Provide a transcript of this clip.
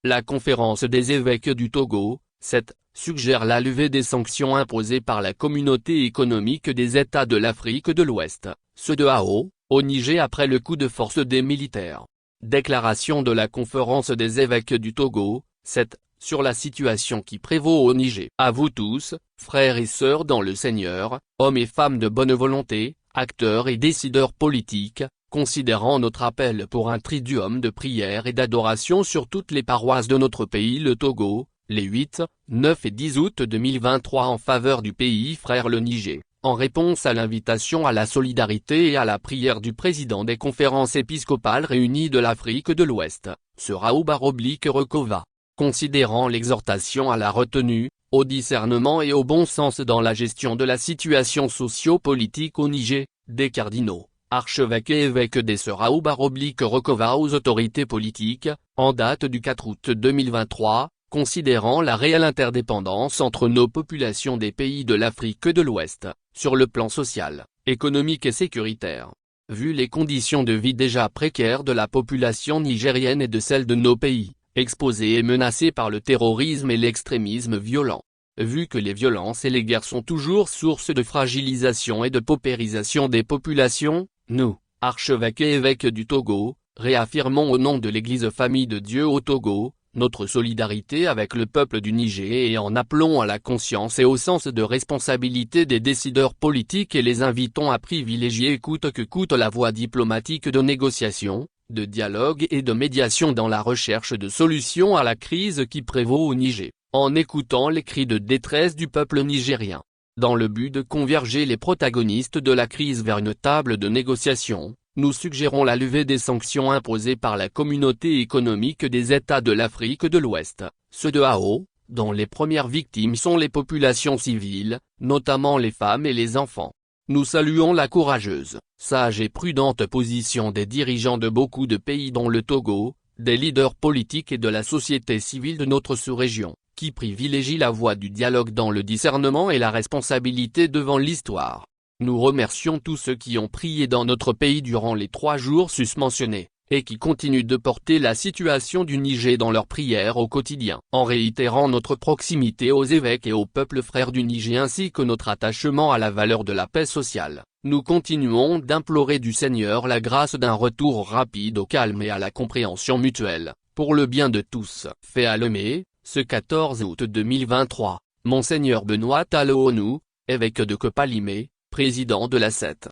La conférence des évêques du Togo, 7, suggère la levée des sanctions imposées par la communauté économique des États de l'Afrique de l'Ouest, CEDEAO, au Niger après le coup de force des militaires. Déclaration de la conférence des évêques du Togo, 7, sur la situation qui prévaut au Niger. À vous tous, frères et sœurs dans le Seigneur, hommes et femmes de bonne volonté, acteurs et décideurs politiques, considérant notre appel pour un triduum de prière et d'adoration sur toutes les paroisses de notre pays le Togo, les 8, 9 et 10 août 2023 en faveur du pays frère le Niger, en réponse à l'invitation à la solidarité et à la prière du président des conférences épiscopales réunies de l'Afrique de l'Ouest, Seraouba-Rekova. Considérant l'exhortation à la retenue, au discernement et au bon sens dans la gestion de la situation socio-politique au Niger, des cardinaux, archevêques et évêques des Seraouba-Rekova aux autorités politiques, en date du 4 août 2023, considérant la réelle interdépendance entre nos populations des pays de l'Afrique de l'Ouest, sur le plan social, économique et sécuritaire. Vu les conditions de vie déjà précaires de la population nigérienne et de celle de nos pays, exposés et menacés par le terrorisme et l'extrémisme violent. Vu que les violences et les guerres sont toujours source de fragilisation et de paupérisation des populations, nous, archevêques et évêques du Togo, réaffirmons au nom de l'Église Famille de Dieu au Togo, notre solidarité avec le peuple du Niger et en appelons à la conscience et au sens de responsabilité des décideurs politiques et les invitons à privilégier coûte que coûte la voie diplomatique de négociation, de dialogue et de médiation dans la recherche de solutions à la crise qui prévaut au Niger, en écoutant les cris de détresse du peuple nigérien. Dans le but de converger les protagonistes de la crise vers une table de négociation, nous suggérons la levée des sanctions imposées par la communauté économique des États de l'Afrique de l'Ouest, CEDEAO, dont les premières victimes sont les populations civiles, notamment les femmes et les enfants. Nous saluons la courageuse, sage et prudente position des dirigeants de beaucoup de pays dont le Togo, des leaders politiques et de la société civile de notre sous-région, qui privilégient la voie du dialogue dans le discernement et la responsabilité devant l'histoire. Nous remercions tous ceux qui ont prié dans notre pays durant les 3 jours susmentionnés, et qui continuent de porter la situation du Niger dans leurs prières au quotidien. En réitérant notre proximité aux évêques et aux peuples frères du Niger ainsi que notre attachement à la valeur de la paix sociale, nous continuons d'implorer du Seigneur la grâce d'un retour rapide au calme et à la compréhension mutuelle, pour le bien de tous. Fait à Lomé, ce 14 août 2023, Monseigneur Benoît Taloonu, évêque de Kopalimé, président de la 7.